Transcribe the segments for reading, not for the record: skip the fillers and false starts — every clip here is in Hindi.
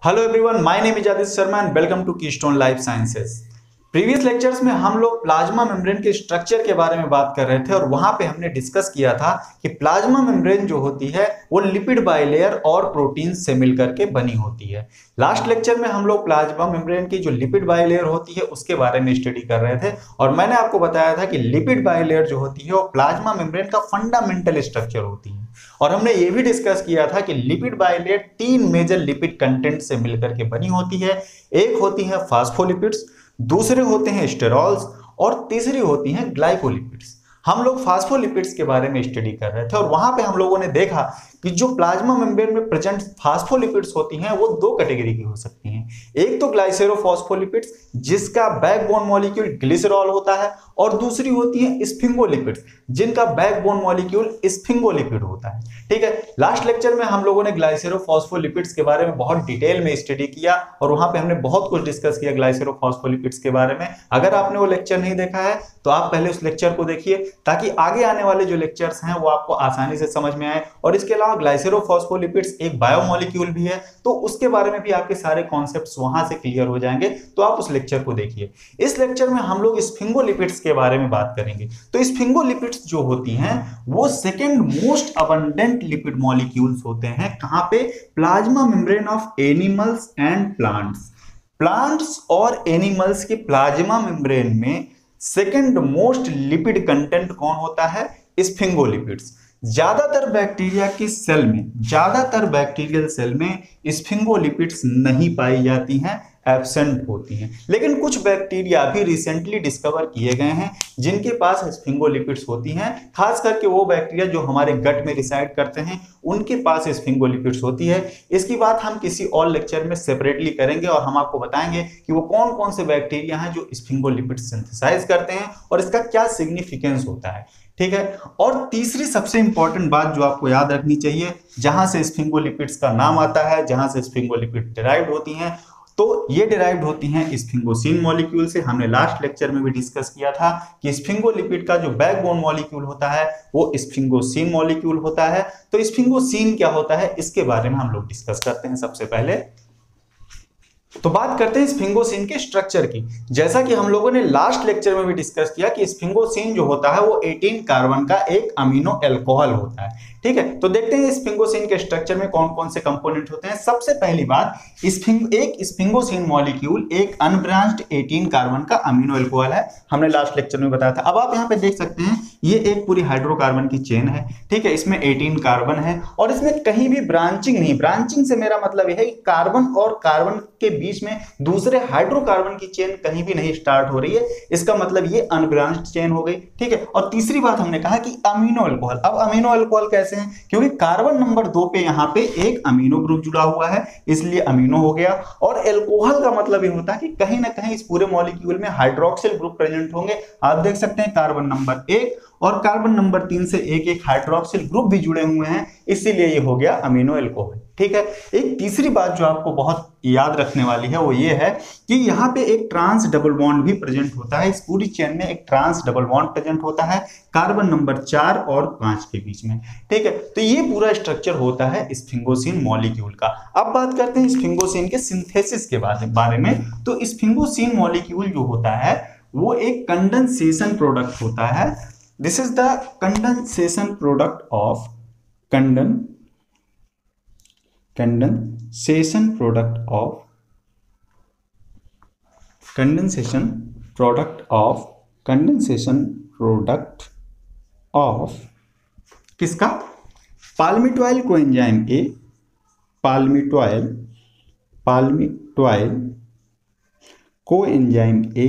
Hello everyone, my name is Aditya Sharma and welcome to Keystone life sciences. Previous lectures में हम लोग प्लाज्मा मेम्ब्रेन के स्ट्रक्चर के बारे में बात कर रहे थे और वहां पे हमने डिस्कस किया था कि प्लाज्मा मेम्ब्रेन जो होती है वो लिपिड बाइलेयर और प्रोटीन से मिलकर के बनी होती है। लास्ट लेक्चर में हम लोग प्लाज्मा मेम्ब्रेन की जो लिपिड बाइलेयर होती है उसके बारे में स्टडी कर रहे थे और मैंने आपको बताया था कि लिपिड बाइलेयर जो होती है वो प्लाज्मा मेम्ब्रेन का फंडामेंटल स्ट्रक्चर होती है। और हमने ये भी डिस्कस किया था कि lipid bilayer 3 major lipid content से मिलकर के बनी होती है। एक होती है फास्फोलिपिड्स, दूसरे होते हैं स्टेरॉल्स और तीसरी होती हैं ग्लाइकोलिपिड्स। हम लोग फास्फोलिपिड्स के बारे में स्टडी कर रहे थे और वहां पे हम लोगों ने देखा कि जो प्लाज्मा मेम्ब्रेन में प्रेजेंट फास्फोलिपिड्स होती हैं वो 2 कैटेगरी की हो सकती हैं। एक तो ग्लाइसेरोफॉस्फोलिपिड्स जिसका बैकबोन मॉलिक्यूल ग्लिसरॉल होता है और दूसरी होती है स्फिंगोलिपिड्स जिनका बैकबोन मॉलिक्यूल स्फिंगोलिपिड होता है। ठीक है, लास्ट लेक्चर में हम लोगों ने ग्लाइसेरोफॉस्फोलिपिड्स के बारे में बहुत डिटेल में स्टडी किया और वहां पे हमने बहुत कुछ डिस्कस किया ग्लाइसेरोफॉस्फोलिपिड्स के बारे में। अगर आपने वो लेक्चर नहीं देखा है तो आप पहले उस लेक्चर को देखिए ताकि आगे आने वाले जो लेक्चर्स हैं वो आपको आसानी से समझ में आए। और इसके अलावा ग्लाइसेरोफॉस्फोलिपिड्स एक बायोमोलिक्यूल भी है तो उसके बारे में भी आपके सारे कॉन्सेप्ट्स वहां से क्लियर हो जाएंगे, तो आप उस लेक्चर को देखिए। इस लेक्चर में हम लोग स्फिंगोलिपिड्स के बारे में बात करेंगे। तो स्फिंगोलिपिड्स जो होती हैं वो second most abundant lipid molecules होते हैं। कहां पे? Plasma membrane of animals and plants. Plants और एनिमल्स की प्लाज्मा मेम्ब्रेन में सेकंड मोस्ट लिपिड कंटेंट कौन होता है? स्फिंगोलिपिड्स। ज्यादातर बैक्टीरियल सेल में स्फिंगोलिपिड्स नहीं पाई जाती हैं, एब्सेंट होती हैं। लेकिन कुछ बैक्टीरिया भी रिसेंटली डिस्कवर किए गए हैं जिनके पास स्फिंगोलिपिड्स होती हैं। खास करके वो बैक्टीरिया जो हमारे गट में रिसाइड करते हैं उनके पास स्फिंगोलिपिड्स होती है। इसकी बात हम किसी और लेक्चर में सेपरेटली करेंगे और हम आपको बताएंगे कि वो कौन कौन से बैक्टीरिया हैं जो स्फिंगोलिपिड्स सिंथेसाइज करते हैं और इसका क्या सिग्निफिकेंस होता है। ठीक है, और तीसरी सबसे इंपॉर्टेंट बात जो आपको याद रखनी चाहिए, जहां से स्फिंगोलिपिड्स का नाम आता है, जहां से स्फिंगोलिपिड डिराइव्ड होती हैं, तो ये डिराइव्ड होती हैं स्फिंगोसिन मॉलिक्यूल से। हमने लास्ट लेक्चर में भी डिस्कस किया था कि स्फिंगोलिपिड का जो बैकबोन मॉलिक्यूल होता है वो स्फिंगोसिन मॉलिक्यूल होता है। तो स्फिंगोसिन क्या होता है इसके बारे में हम लोग डिस्कस करते हैं। सबसे पहले तो बात करते हैं स्फिंगोसिन के स्ट्रक्चर की। जैसा कि हम लोगों ने लास्ट लेक्चर में भी डिस्कस किया कि स्फिंगोसिन जो होता है वो 18 कार्बन का एक अमीनो एल्कोहल होता है। ठीक है, तो देखते हैं स्फिंगोसिन के स्ट्रक्चर में कौन कौन से कंपोनेंट होते हैं। सबसे पहली बात, एक स्फिंगोसिन मॉलिक्यूल एक अनब्रांच्ड 18 कार्बन का अमीनो एल्कोहल है। हमने लास्ट लेक्चर में बताया था। अब आप यहाँ पे देख सकते हैं ये एक पूरी हाइड्रोकार्बन की चेन है। ठीक है, इसमें 18 कार्बन है और इसमें कहीं भी ब्रांचिंग नहीं। ब्रांचिंग से मेरा मतलब यह है कि कार्बन और कार्बन के बीच में दूसरे हाइड्रोकार्बन की चेन कहीं भी नहीं स्टार्ट हो रही है। इसका मतलब ये अनब्रांच्ड चेन हो गई। ठीक है, और तीसरी बात हमने कहा कि अमीनो अल्कोहल। अब अमीनो अल्कोहल कैसे हैं? क्योंकि कार्बन नंबर 2 पे यहां पे एक अमीनो ग्रुप जुड़ा हुआ है इसलिए अमीनो हो गया। और एल्कोहल का मतलब ये होता है कि कहीं ना कहीं इस पूरे मॉलिक्यूल में हाइड्रोक्सिल ग्रुप प्रेजेंट होंगे। आप देख सकते हैं कार्बन नंबर 1 और कार्बन नंबर 3 से एक हाइड्रोक्सिल ग्रुप भी जुड़े हुए हैं, इसीलिए ये हो गया अमीनो एल्कोहल। ठीक है, एक तीसरी बात जो आपको बहुत याद रखने वाली है वो ये है कि यहाँ पे एक ट्रांस डबल बॉन्ड भी प्रेजेंट होता है। इस पूरी चेन में एक ट्रांस डबल बॉन्ड प्रेजेंट होता है कार्बन नंबर 4 और 5 के बीच में। ठीक है, तो ये पूरा स्ट्रक्चर होता है स्फिंगोसिन मॉलिक्यूल का। अब बात करते हैं स्फिंगोसिन के सिंथेसिस के बारे में। तो स्फिंगोसिन मॉलिक्यूल जो होता है वो एक कंडेंसेशन प्रोडक्ट होता है। This is the condensation product of condensation product of किसका? Palmitoyl coenzyme A, palmitoyl coenzyme A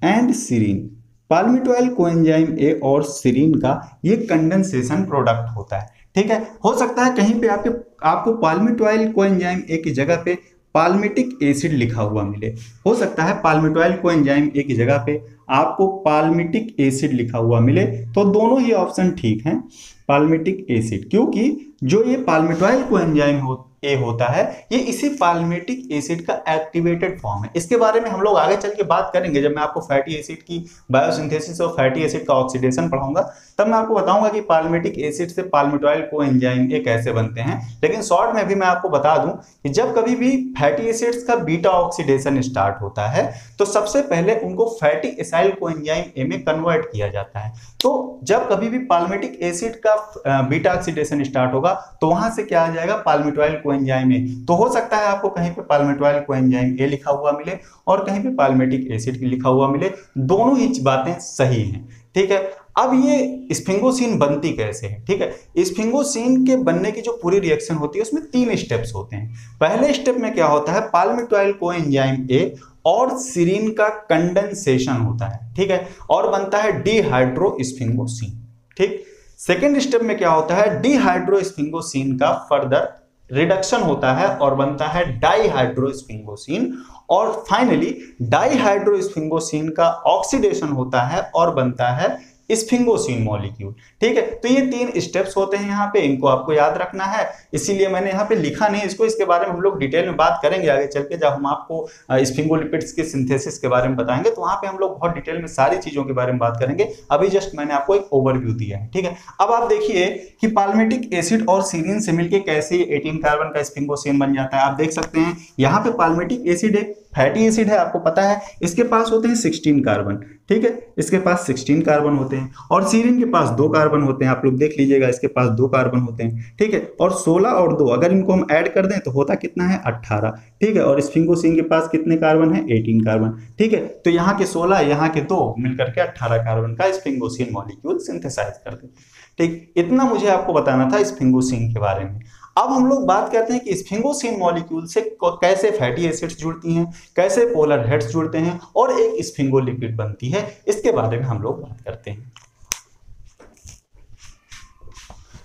and serine. Palmitoyl coenzyme A और सीरीन का ये कंडेंसेशन प्रोडक्ट होता है। ठीक है, हो सकता है कहीं पे आपको पाल्मिटॉइल कोएंजाइम ए की जगह पे पाल्मिटिक एसिड लिखा हुआ मिले। हो सकता है पाल्मिटॉइल कोएंजाइम ए की जगह पे आपको पाल्मिटिक एसिड लिखा हुआ मिले, तो दोनों ही ऑप्शन ठीक हैं। पाल्मिटिक एसिड, क्योंकि जो ये पाल्मिटॉइल कोएंजाइम ए होता है ये इसी पाल्मिटिक एसिड का एक्टिवेटेड फॉर्म है। इसके बारे में हम लोग आगे चल के बात करेंगे जब मैं आपको फैटी एसिड की बायोसिंथेसिस और फैटी एसिड का ऑक्सीडेशन पढ़ाऊंगा। तब मैं आपको बताऊंगा कि पाल्मिटिक एसिड से पाल्मिटॉइल कोएंजाइम ए कैसे बनते हैं। लेकिन शॉर्ट में भी मैं आपको बता दूं कि जब कभी भी फैटी एसिड्स का बीटा ऑक्सीडेशन स्टार्ट होता है तो सबसे पहले उनको फैटी एसाइल कोएंजाइम ए में कन्वर्ट किया जाता है। तो जब कभी भी पाल्मिटिक एसिड का बीटा ऑक्सीडेशन स्टार्ट होगा तो वहां से क्या आ जाएगा, पाल्मिटॉइल कोएंजाइम ए। तो हो सकता है आपको कहीं पे पाल्मिटॉइल कोएंजाइम ए लिखा हुआ मिले और कहीं पे पाल्मिटिक एसिड लिखा हुआ मिले, दोनों ही बातें सही हैं, ठीक है। अब ये स्फिंगोसिन बनती कैसे है, ठीक है। स्फिंगोसिन के बनने की जो पूरी रिएक्शन होती है उसमें 3 स्टेप्स होते हैं। पहले स्टेप में क्या होता है, पाल्मिटॉइल कोएंजाइम ए और सीरीन का कंडेंसेशन होता है, ठीक है, और बनता है डिहाइड्रोस्फिंगोसिन, ठीक। सेकेंड स्टेप में क्या होता है, डिहाइड्रोस्फिंगोसिन का फर्दर रिडक्शन होता है और बनता है डाइहाइड्रोस्फिंगोसिन, और फाइनली डाइहाइड्रोस्फिंगोसिन का ऑक्सीडेशन होता है और बनता है स्फिंगोसिन मॉलिक्यूल, ठीक है। तो ये 3 स्टेप्स होते हैं यहाँ पे, इनको आपको याद रखना है, इसीलिए मैंने यहाँ पे लिखा नहीं इसको। इसके बारे में हम लोग डिटेल में बात करेंगे आगे चल के, जब हम आपको स्फिंगोलिपिड्स के सिंथेसिस के बारे में बताएंगे तो वहां पे हम लोग बहुत डिटेल में सारी चीजों के बारे में बात करेंगे। अभी जस्ट मैंने आपको एक ओवरव्यू दिया है, ठीक है। अब आप देखिए कि पाल्मिटिक एसिड और सीरीन से मिलकर कैसे 18 कार्बन का स्फिंगोसिन बन जाता है। आप देख सकते हैं यहाँ पे पाल्मिटिक एसिड एक फैटी एसिड है, आपको पता है, इसके पास होते हैं 16 कार्बन, ठीक है, इसके पास 16 कार्बन होते हैं, और सीरीन के पास 2 कार्बन होते हैं, आप लोग देख लीजिएगा, इसके पास 2 कार्बन होते हैं, ठीक है, और 16 और 2 अगर इनको हम ऐड कर दें तो होता कितना है, 18, ठीक है, और स्फिंगोसिन के पास कितने कार्बन है, 18 कार्बन, ठीक है। तो यहाँ के 16 यहाँ के 2 मिलकर के 18 कार्बन का स्फिंगोसिन मॉलिक्यूल सिंथेसाइज कर देते हैं, ठीक। इतना मुझे आपको बताना था स्फिंगोसिन के बारे में। अब हम लोग बात करते हैं कि स्फिंगोसिन मॉलिक्यूल से कैसे फैटी एसिड्स जुड़ती हैं, कैसे पोलर हेड्स जुड़ते हैं और एक स्फिंगोलिपिड बनती है, इसके बारे में हम लोग बात करते हैं।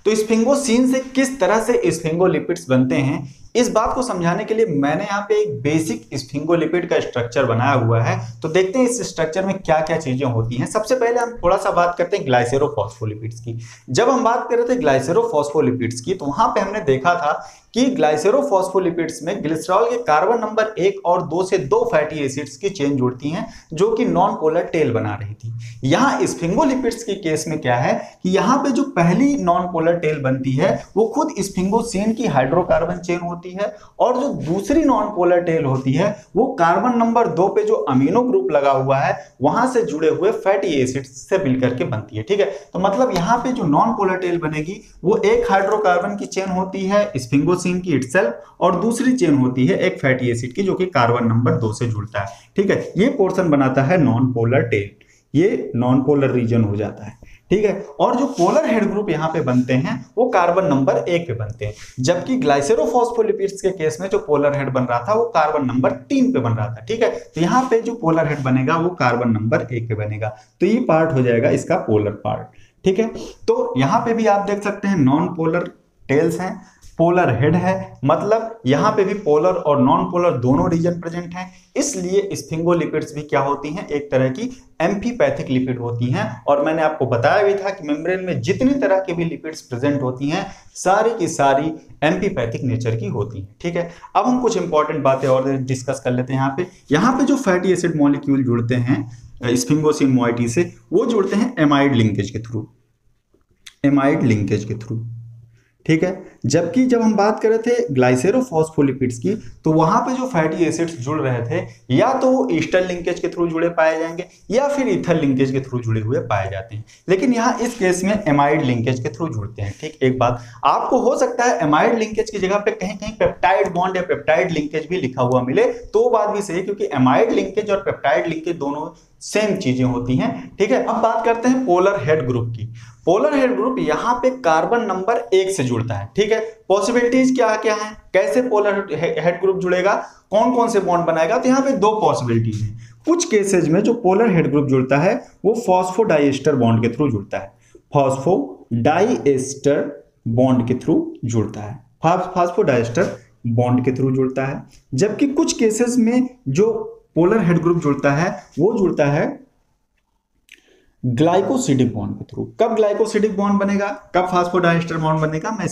तो स्फिंगोसिन से किस तरह से स्फिंगोलिपिड्स बनते हैं, इस बात को समझाने के लिए मैंने यहाँ पे एक बेसिक स्फिंगोलिपिड का स्ट्रक्चर बनाया हुआ है। तो देखते हैं इस स्ट्रक्चर में क्या क्या चीजें होती हैं। सबसे पहले हम थोड़ा सा बात करते हैं ग्लाइसेरोफॉस्फोलिपिड्स की। जब हम बात कर रहे थे ग्लाइसेरोफॉस्फोलिपिड्स की तो वहां पे हमने देखा था कि ग्लाइसेरोफॉस्फोलिपिड्स में ग्लिसरॉल के कार्बन नंबर 1 और 2 से 2 फैटी एसिड्स की चेन जुड़ती हैं जो कि नॉन पोलर टेल बना रही थी। यहाँ स्फिंगोलिपिड्स के केस में क्या है कि यहाँ पे जो पहली नॉन पोलर टेल बनती है वो खुद स्फिंगोसिन की हाइड्रोकार्बन चेन होती है, और जो दूसरी नॉन पोलर टेल होती है वो कार्बन नंबर 2 पे जो अमीनो ग्रुप लगा हुआ है वहां से जुड़े हुए फैटी एसिड्स से मिलकर के बनती है, ठीक है। तो मतलब यहाँ पे जो नॉन पोलर टेल बनेगी वो एक हाइड्रोकार्बन की चेन होती है स्फिंगोसिन की इटसेल्फ, और दूसरी चेन होती है एक फैटी एसिड की जो कि कार्बन नंबर 2 से जुड़ता है, ठीक है। ये पोर्शन बनाता है नॉन पोलर टेल, ये नॉन पोलर रीजन हो जाता है, ठीक है। और जो पोलर हेड ग्रुप यहाँ पे बनते हैं वो कार्बन नंबर 1 पे बनते हैं, जबकि ग्लाइसेरोफॉस्फोलिपिड्स के केस में जो पोलर हेड बन रहा था वो कार्बन नंबर 3 पे बन रहा था, ठीक है। तो यहाँ पे जो पोलर हेड बनेगा वो कार्बन नंबर 1 पे बनेगा, तो ये पार्ट हो जाएगा इसका पोलर पार्ट, ठीक है। तो यहाँ पे भी आप देख सकते हैं नॉन पोलर टेल्स हैं, पोलर हेड है, मतलब यहाँ पे भी पोलर और नॉन पोलर दोनों रीजन प्रेजेंट हैं। इसलिए स्फिंगोलिपिड्स भी क्या होती हैं, एक तरह की एम्फीपैथिक लिपिड होती हैं। और मैंने आपको बताया भी था कि मेम्ब्रेन में जितनी तरह के भी लिपिड्स प्रेजेंट होती हैं सारी की सारी एम्फीपैथिक नेचर की होती हैं, ठीक है। अब हम कुछ इंपॉर्टेंट बातें और डिस्कस कर लेते हैं। यहाँ पे जो फैटी एसिड मॉलिक्यूल जुड़ते हैं स्फिंगोसिन मॉइटी से वो जुड़ते हैं एमाइड लिंकेज के थ्रू, एमाइड लिंकेज के थ्रू, ठीक है। जबकि जब हम बात कर रहे थे ग्लाइसेरोफॉस्फोलिपिड्स की तो वहां पे जो फैटी एसिड्स जुड़ रहे थे या तो वो ईस्टर लिंकेज के थ्रू जुड़े पाए जाएंगे या फिर ईथर लिंकेज के थ्रू जुड़े हुए पाए जाते हैं, लेकिन यहाँ इस केस में एमाइड लिंकेज के थ्रू जुड़ते हैं, ठीक। एक बात आपको हो सकता है एमाइड लिंकेज की जगह पे कहीं कहीं पेप्टाइड बॉन्ड या पेप्टाइड लिंकेज भी लिखा हुआ मिले तो बात भी सही, क्योंकि एमाइड लिंकेज और पेप्टाइड लिंकेज दोनों सेम चीजें होती हैं, ठीक है। अब बात करते हैं पोलर हेड ग्रुप की। पोलर हेड ग्रुप यहाँ पे कार्बन नंबर 1 से जुड़ता है, ठीक है। पॉसिबिलिटीज क्या क्या है, कैसे पोलर हेड ग्रुप जुड़ेगा, कौन कौन से बॉन्ड बनाएगा, तो यहाँ पे 2 पॉसिबिलिटीज हैं। कुछ केसेज में जो पोलर हेड ग्रुप जुड़ता है वो फॉस्फोडाइएस्टर बॉन्ड के थ्रू जुड़ता है, फॉस्फोडाइएस्टर बॉन्ड के थ्रू जुड़ता है, फॉस्फोडाइएस्टर बॉन्ड के थ्रू जुड़ता है। जबकि कुछ केसेस में जो पोलर हेड ग्रुप जुड़ता है वो जुड़ता है ग्लाइकोसिडिक बॉन्ड के थ्रू। कब ग्लाइकोसिडिक बॉन्ड बनेगा, कब फॉस्फोडाइएस्टर बॉन्ड बनेगा, मैं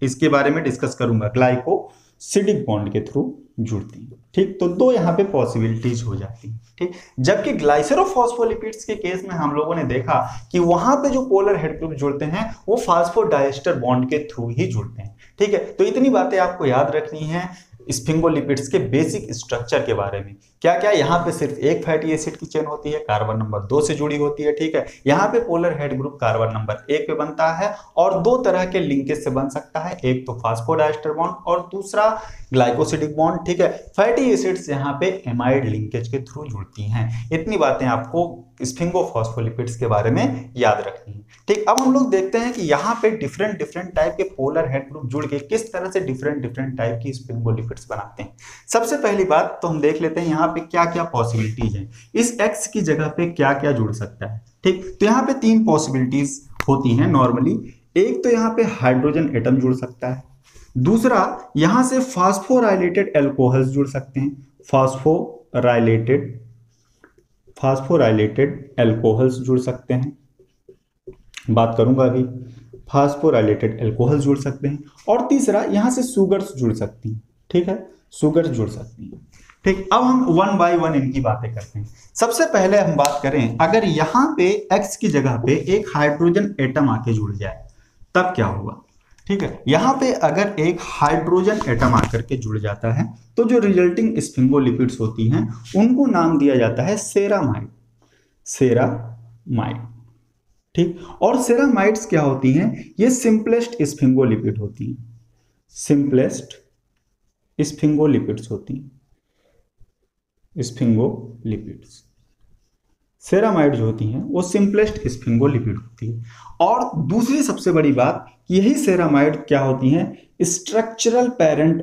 इसके बारे में डिस्कस करूंगा। ग्लाइको ग्लाइकोसिडिक बॉन्ड के थ्रू जुड़ती हैं। ठीक, तो दो यहाँ पे पॉसिबिलिटीज हो जाती हैं। ठीक, जबकि ग्लाइसेरोफॉस्फोलिपिड्स के केस में हम लोगों ने देखा कि वहां पे जो पोलर हेड ग्रुप जुड़ते हैं वो फास्फोडाइएस्टर बॉन्ड के थ्रू ही जुड़ते हैं। ठीक है, तो इतनी बातें आपको याद रखनी है स्फिंगोलिपिड्स के बेसिक स्ट्रक्चर के बारे में। क्या क्या, यहाँ पे सिर्फ एक फैटी एसिड की चेन होती है, कार्बन नंबर 2 से जुड़ी होती है। ठीक है, यहाँ पे polar head group carbon number 1 पे बनता है और दो तरह के लिंकेज से बन सकता है, एक तो फास्फोडाइएस्टर बॉन्ड और दूसरा ग्लाइकोसिडिक बॉन्ड। ठीक है, फैटी एसिड्स यहाँ पे एमाइड लिंकेज के थ्रू जुड़ती हैं। इतनी बातें आपको स्फिंगोफॉस्फोलिपिड्स के बारे में याद रखनी है। ठीक, अब हम लोग देखते हैं कि यहाँ पे डिफरेंट डिफरेंट टाइप के पोलर हेड ग्रुप जुड़ के किस तरह से डिफरेंट डिफरेंट टाइप की स्फिंगोलिपिड्स बनाते हैं। सबसे पहली बात तो हम देख लेते हैं यहाँ पे क्या क्या पॉसिबिलिटीज हैं, इस एक्स की जगह पे क्या क्या जुड़ सकता है। ठीक, तो यहाँ पे 3 पॉसिबिलिटीज होती हैं नॉर्मली। एक तो यहाँ पे हाइड्रोजन एटम जुड़ सकता है, दूसरा यहां से फास्फोराइलेटेड एल्कोहल्स जुड़ सकते हैं, फास्फोराइलेटेड एल्कोहल्स जुड़ सकते हैं, बात करूंगा अभी, फास्फोराइलेटेड एल्कोहल्स जुड़ सकते हैं, और तीसरा यहां से सुगर्स जुड़ सकती हैं। ठीक है, सुगर्स जुड़ सकती हैं। ठीक, अब हम 1 बाय 1 इनकी बातें करते हैं। सबसे पहले हम बात करें, अगर यहां पे X की जगह पे एक हाइड्रोजन एटम आके जुड़ जाए तब क्या होगा। ठीक है, यहां पे अगर एक हाइड्रोजन एटम आकर के जुड़ जाता है तो जो रिजल्टिंग स्फिंगोलिपिड्स होती हैं उनको नाम दिया जाता है सेरामाइड। ठीक, और सेरामाइड्स क्या होती हैं, ये सिंपलेस्ट स्फिंगोलिपिड होती हैं, सिंपलेस्ट स्फिंगोलिपिड्स होती हैं, स्फिंगोलिपिड्स। सेरामाइड जो होती हैं वो सिंपलेस्ट स्फिंगोलिपिड होती है। और दूसरी सबसे बड़ी बात, यही सेरामाइड क्या होती हैं, structural parent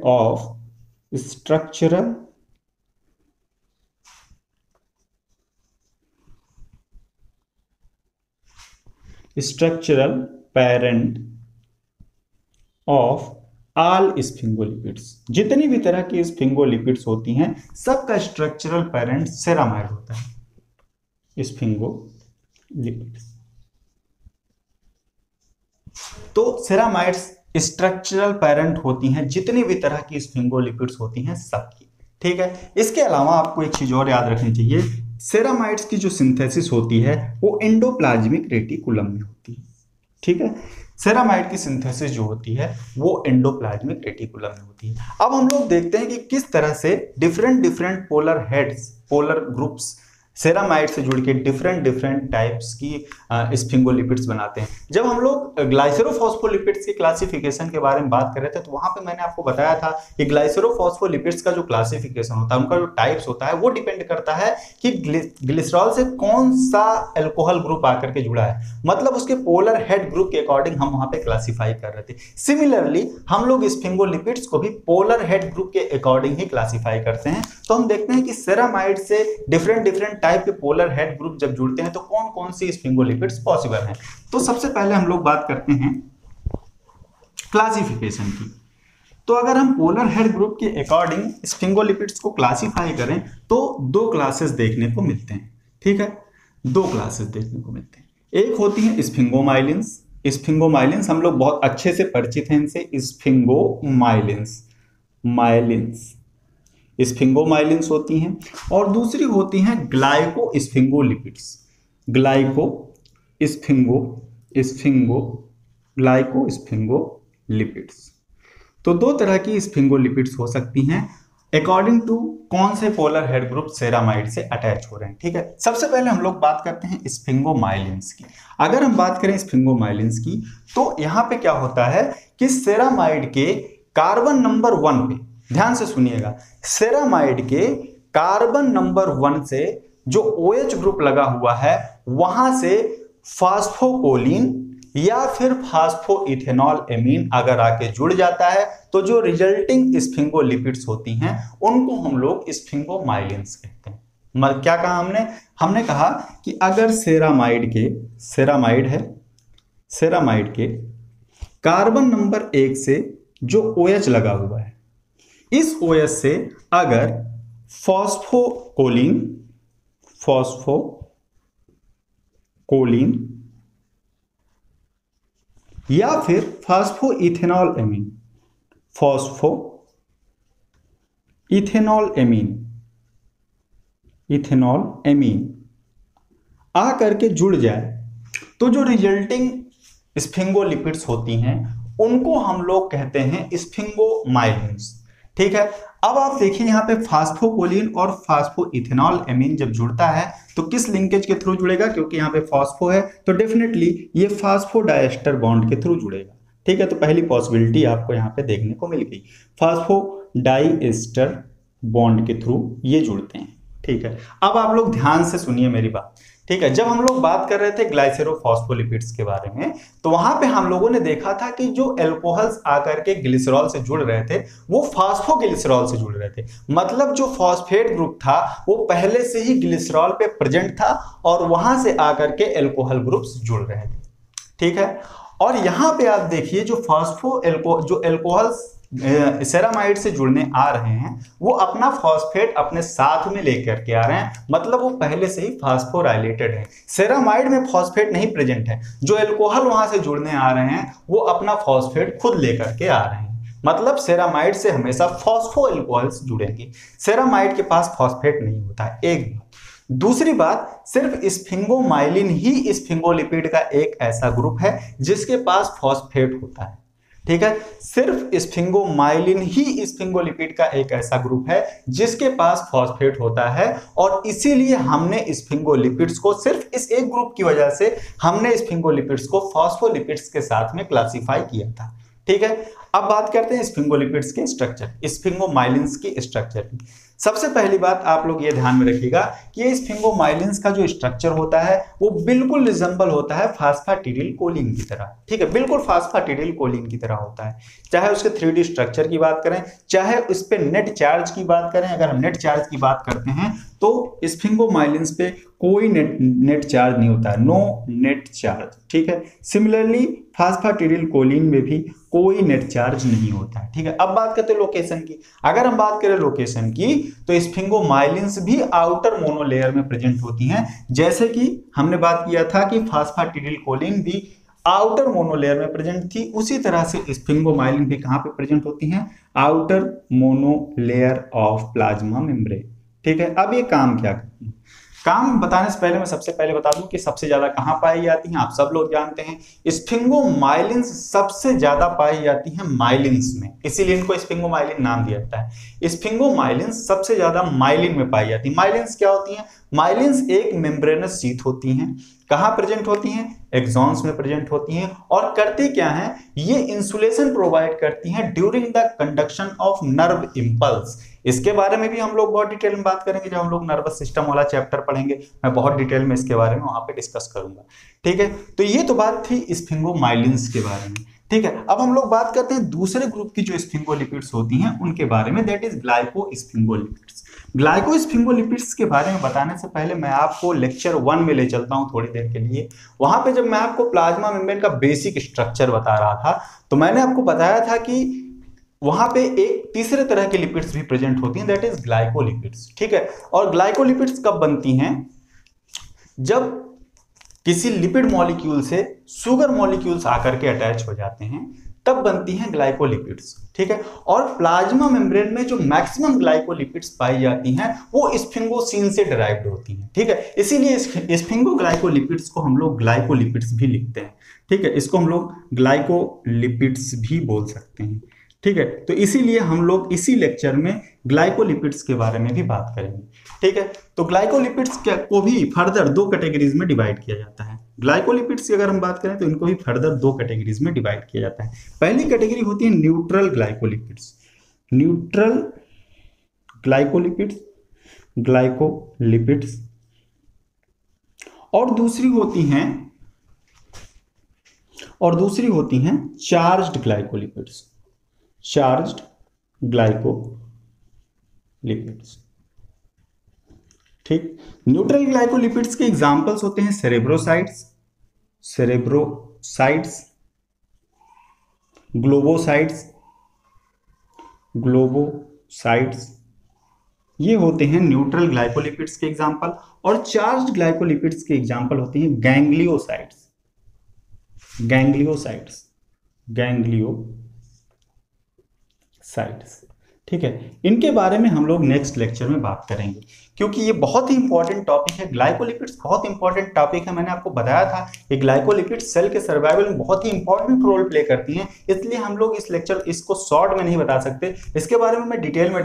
of all sphingolipids. जितनी भी तरह की स्फिंगोलिपिड्स होती हैं सबका स्ट्रक्चरल पेरेंट सेरामाइड होता है, स्फिंगोलिपिड्स। तो सेरामाइड्स स्ट्रक्चरल पेरेंट होती हैं जितनी भी तरह की स्फिंगोलिपिड्स होती हैं सबकी। ठीक है, इसके अलावा आपको एक चीज और याद रखनी चाहिए, सेरामाइड्स की जो सिंथेसिस होती है वो एंडोप्लाज्मिक रेटिकुलम में होती है। ठीक है, सेरामाइड की सिंथेसिस जो होती है वो एंडोप्लाज्मिक रेटिकुलम में होती है। अब हम लोग देखते हैं कि किस तरह से different different polar heads, polar groups ceramide से जुड़ के डिफरेंट डिफरेंट टाइप्स की स्फिंगोलिपिड्स बनाते हैं। जब हम लोग ग्लाइसेरोफॉस्फोलिपिड्स की क्लासिफिकेशन के बारे में बात कर रहे थे तो वहां पे मैंने आपको बताया था कि ग्लाइसेरोफॉस्फोलिपिड्स का जो क्लासिफिकेशन होता है, उनका जो टाइप्स होता है वो डिपेंड करता है कि ग्लिसरॉल से कौन सा एल्कोहल ग्रुप आकर के जुड़ा है, मतलब उसके पोलर हेड ग्रुप के अकॉर्डिंग हम वहां पे क्लासीफाई कर रहे थे। सिमिलरली हम लोग स्फिंगोलिपिड्स को भी पोलर हेड ग्रुप के अकॉर्डिंग ही क्लासीफाई करते हैं। तो हम देखते हैं कि सेरामाइड से डिफरेंट डिफरेंट टाइप के पोलर हेड ग्रुप जब जुड़ते हैं तो कौन कौन सी स्फिंगोलिपिड्स पॉसिबल हैं। तो सबसे पहले हम लोग बात करते हैं क्लासिफिकेशन की। तो अगर हम पोलर हेड ग्रुप के अकॉर्डिंग स्फिंगोलिपिड्स को क्लासिफाई करें तो 2 क्लासेस देखने को मिलते हैं। ठीक है, 2 क्लासेस देखने को मिलते हैं। एक होती है स्फिंगोमाइलिन्स। स्फिंगोमाइलिन्स हम लोग बहुत अच्छे से परिचित हैं इनसे, स्फिंगोमाइलिन्स होती हैं। और दूसरी होती हैं ग्लाइकोस्फिंगोलिपिड्स। ग्लाइकोस्फिंगोलिपिड्स। तो 2 तरह की स्फिंगोलिपिड्स हो सकती हैं अकॉर्डिंग टू कौन से पोलर हेड ग्रुप सेरामाइड से अटैच हो रहे हैं। ठीक है, सबसे पहले हम लोग बात करते हैं स्फिंगोमाइलिन्स की। अगर हम बात करें स्फिंगोमाइलिन्स की तो यहां पे क्या होता है कि सेरामाइड के कार्बन नंबर 1 पे, ध्यान से सुनिएगा, सेरामाइड के कार्बन नंबर 1 से जो OH ग्रुप लगा हुआ है वहां से फास्फोकोलिन या फिर फास्फोइथेनॉल एमीन अगर आके जुड़ जाता है तो जो रिजल्टिंग स्फिंगोलिपिड्स होती हैं उनको हम लोग स्फिंगोमाइलिन्स कहते हैं। क्या कहा हमने कहा कि अगर सेरामाइड के कार्बन नंबर 1 से जो OH लगा हुआ है, इस OH से अगर फास्फोकोलिन या फिर फास्फोइथेनॉल एमीन इथेनॉल एमीन आ करके जुड़ जाए तो जो रिजल्टिंग स्फिंगोलिपिड्स होती हैं उनको हम लोग कहते हैं स्फिंगोमाइलिन्स। ठीक है, अब आप देखिए यहाँ पे फास्फोकोलिन और फास्फोइथेनॉल एमीन जब जुड़ता है तो किस लिंकेज के थ्रू जुड़ेगा, क्योंकि यहाँ पे फास्फो है तो डेफिनेटली ये फास्फोडाइएस्टर बॉन्ड के थ्रू जुड़ेगा। ठीक है, तो पहली पॉसिबिलिटी आपको यहाँ पे देखने को मिल गई, फास्फोडाइएस्टर बॉन्ड के थ्रू ये जुड़ते हैं। ठीक है, अब आप लोग ध्यान से सुनिए मेरी बात। ठीक है, जब हम लोग बात कर रहे थे ग्लाइसेरोफॉस्फोलिपिड्स के बारे में तो वहां पे हम लोगों ने देखा था कि जो एल्कोहल्स आकर के ग्लिसरॉल से जुड़ रहे थे वो फास्फोग्लिसरॉल से जुड़ रहे थे, मतलब जो फॉस्फेट ग्रुप था वो पहले से ही ग्लिसरॉल पे प्रेजेंट था और वहां से आकर के एल्कोहल ग्रुप्स जुड़ रहे थे। ठीक है, और यहां पे आप देखिए जो जो एल्कोहल्स सेरामाइड से जुड़ने आ रहे हैं वो अपना फॉस्फेट अपने साथ में लेकर के आ रहे हैं, मतलब वो पहले से ही फास्फोराइलेटेड है। सेरामाइड में फॉस्फेट नहीं प्रेजेंट है, जो एल्कोहल वहां से जुड़ने आ रहे हैं वो अपना फॉस्फेट खुद लेकर के आ रहे हैं, मतलब सेरामाइड से हमेशा फॉस्फो एल्कोहल्स जुड़ेंगे, सेरामाइड के पास फॉस्फेट नहीं होता है। एक दूसरी बात, सिर्फ स्फिंगोमाइलिन ही स्फिंगोलिपिड का एक ऐसा ग्रुप है जिसके पास फॉस्फेट होता है। ठीक है, सिर्फ स्फिंगोमाइलिन ही स्फिंगोलिपिड का एक ऐसा ग्रुप है जिसके पास फॉस्फेट होता है और इसीलिए हमने स्फिंगोलिपिड्स को सिर्फ इस एक ग्रुप की वजह से हमने स्फिंगोलिपिड्स को फॉस्फोलिपिड्स के साथ में क्लासिफाई किया था। ठीक है, अब बात करते हैं स्फिंगोलिपिड्स के स्ट्रक्चर, स्फिंगोमाइलिन्स की स्ट्रक्चर की। सबसे पहली बात आप लोग ये ध्यान में रखिएगा कि ये स्फिंगोमाइलिन्स का जो स्ट्रक्चर होता है वो बिल्कुल रिजेंबल होता है फास्फाटिडिल कोलिन की तरह। ठीक है, बिल्कुल फास्फाटिडिल कोलिन की तरह होता है, चाहे उसके 3D स्ट्रक्चर की बात करें, चाहे उस पे नेट चार्ज की बात करें। अगर हम नेट चार्ज की बात करते हैं तो स्फिंगोमाइलिन्स पे कोई नेट चार्ज नहीं होता है, नो नेट चार्ज। ठीक है, सिमिलरली फास्फाटिडिल कोलिन में भी कोई नेट चार्ज नहीं होता है। ठीक है, अब बात करते हैं लोकेशन की। अगर हम बात करें लोकेशन की तो स्फिंगोमाइलिन्स भी आउटर मोनोलेयर में प्रेजेंट होती हैं, जैसे कि हमने बात किया था कि फास्फाटिडिल कोलिन भी आउटर मोनोलेयर में प्रेजेंट थी, उसी तरह से स्फिंगोमाइलिन भी कहां पे प्रेजेंट होती हैं, outer monolayer of plasma membrane. ठीक है, अब ये काम क्या करती है, काम बताने से पहले मैं सबसे पहले बता दूं कि सबसे ज्यादा कहां पाई जाती हैं। आप सब लोग जानते हैं स्फिंगोमाइलिन्स सबसे ज्यादा पाई जाती हैं माइलिन्स में, इसीलिए इनको स्फिंगोमाइलिन नाम दिया जाता है। स्फिंगोमाइलिन्स सबसे ज्यादा माइलिन में पाई जाती है। माइलिन्स क्या होती हैं, माइलिन्स एक मेम्ब्रेनस शीथ होती हैं, कहां प्रेजेंट होती हैं, एक्सॉन्स में प्रेजेंट होती हैं और करती क्या है, ये इंसुलेशन प्रोवाइड करती हैं during the conduction of nerve impulse. इसके बारे में भी हम लोग बहुत डिटेल में बात करेंगे, जब हम लोग नर्वस सिस्टम वाला चैप्टर पढ़ेंगे मैं बहुत डिटेल में इसके बारे में वहां पे डिस्कस करूंगा। ठीक है, तो ये तो बात थी स्फिंगोमाइलिन्स के बारे में। ठीक है, अब हम लोग बात करते हैं दूसरे ग्रुप की जो स्फिंगोलिपिड्स होती हैं उनके बारे में, दैट इज ग्लाइकोस्फिंगोलिपिड्स। ग्लाइकोस्फिंगोलिपिड्स के बारे में बताने से पहले मैं आपको लेक्चर 1 में ले चलता हूं थोड़ी देर के लिए। वहां पे जब मैं आपको प्लाज्मा मेम्ब्रेन का बेसिक स्ट्रक्चर बता रहा था तो मैंने आपको बताया था कि वहां पे एक तीसरे तरह की लिपिड्स भी प्रेजेंट होती हैं, दैट इज ग्लाइकोलिपिड्स। ठीक है, और ग्लाइकोलिपिड्स कब बनती हैं, जब किसी लिपिड मॉलिक्यूल से शुगर मॉलिक्यूल्स आकर के अटैच हो जाते हैं तब बनती हैं ग्लाइकोलिपिड्स। ठीक है, और प्लाज्मा मेम्ब्रेन में जो मैक्सिमम ग्लाइकोलिपिड्स पाई जाती हैं वो स्फिंगोसिन से डिराइव्ड होती हैं। ठीक है, इसीलिए स्फिंगोग्लाइकोलिपिड्स को हम लोग ग्लाइकोलिपिड्स भी लिखते हैं। ठीक है, इसको हम लोग ग्लाइकोलिपिड्स भी बोल सकते हैं। ठीक है, तो इसीलिए हम लोग इसी लेक्चर में ग्लाइकोलिपिड्स के बारे में भी बात करेंगे। ठीक है, तो ग्लाइकोलिपिड्स को भी फर्दर 2 कैटेगरीज में डिवाइड किया जाता है। ग्लाइकोलिपिड्स की अगर हम बात करें तो इनको भी फर्दर 2 कैटेगरीज में डिवाइड किया जाता है। पहली कैटेगरी होती है न्यूट्रल ग्लाइकोलिपिड्स, न्यूट्रल ग्लाइकोलिपिड्स, और दूसरी होती हैं चार्ज्ड ग्लाइकोलिपिड्स, चार्ज्ड ग्लाइकोलिपिड्स। ठीक, न्यूट्रल ग्लाइकोलिपिड्स के एग्जांपल्स होते हैं सेरेब्रोसाइट्स, ग्लोबोसाइट्स, ये होते हैं न्यूट्रल ग्लाइकोलिपिड्स के एग्जांपल। और चार्ज्ड ग्लाइकोलिपिड्स के एग्जांपल होते हैं गैंग्लियोसाइट्स। ठीक है, इनके बारे में हम लोग नेक्स्ट लेक्चर में बात करेंगे, क्योंकि ये बहुत ही इंपॉर्टेंट टॉपिक है। ग्लाइकोलिपिड्स बहुत इंपॉर्टेंट टॉपिक है, मैंने आपको बताया था ये ग्लाइकोलिपिड्स सेल के सर्वाइवल में बहुत ही इंपॉर्टेंट रोल प्ले करती हैं, इसलिए हम लोग इस लेक्चर इसको शॉर्ट में नहीं बता सकते, इसके बारे में मैं डिटेल में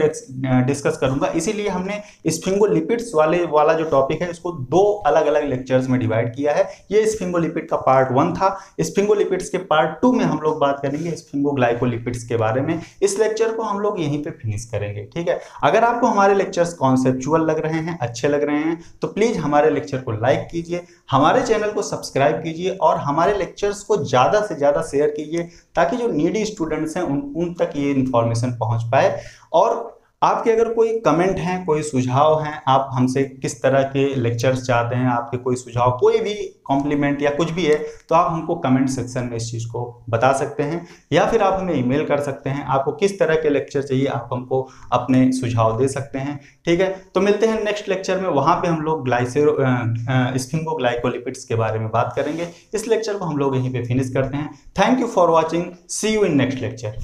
डिस्कस करूंगा। इसीलिए हमने स्फिंगोलिपिड्स वाला जो टॉपिक है इसको दो अलग अलग लेक्चर्स में डिवाइड किया है। ये स्फिंगोलिपिड का पार्ट 1 था। स्फिंगोलिपिड्स के पार्ट 2 में हम लोग बात करेंगे स्फिंगोग्लाइकोलिपिड्स के बारे में। इस लेक्चर को हम लोग यहीं पे फिनिश करेंगे, ठीक है। अगर आपको हमारे लेक्चर्स कॉन्सेप्चुअल लग रहे हैं, अच्छे लग रहे हैं, तो प्लीज हमारे लेक्चर को लाइक कीजिए, हमारे चैनल को सब्सक्राइब कीजिए और हमारे लेक्चर्स को ज्यादा से ज्यादा शेयर कीजिए, ताकि जो नीडी स्टूडेंट्स हैं उन तक ये इंफॉर्मेशन पहुंच पाए। और आपके अगर कोई कमेंट हैं, कोई सुझाव हैं, आप हमसे किस तरह के लेक्चर्स चाहते हैं, आपके कोई सुझाव, कोई भी कॉम्प्लीमेंट या कुछ भी है, तो आप हमको कमेंट सेक्शन में इस चीज़ को बता सकते हैं, या फिर आप हमें ईमेल कर सकते हैं। आपको किस तरह के लेक्चर चाहिए आप हमको अपने सुझाव दे सकते हैं, ठीक है। तो मिलते हैं नेक्स्ट लेक्चर में, वहाँ पे हम लोग स्फिंगोग्लाइकोलिपिड्स के बारे में बात करेंगे। इस लेक्चर को हम लोग यहीं पे फिनिश करते हैं। Thank you for watching, see you in next lecture.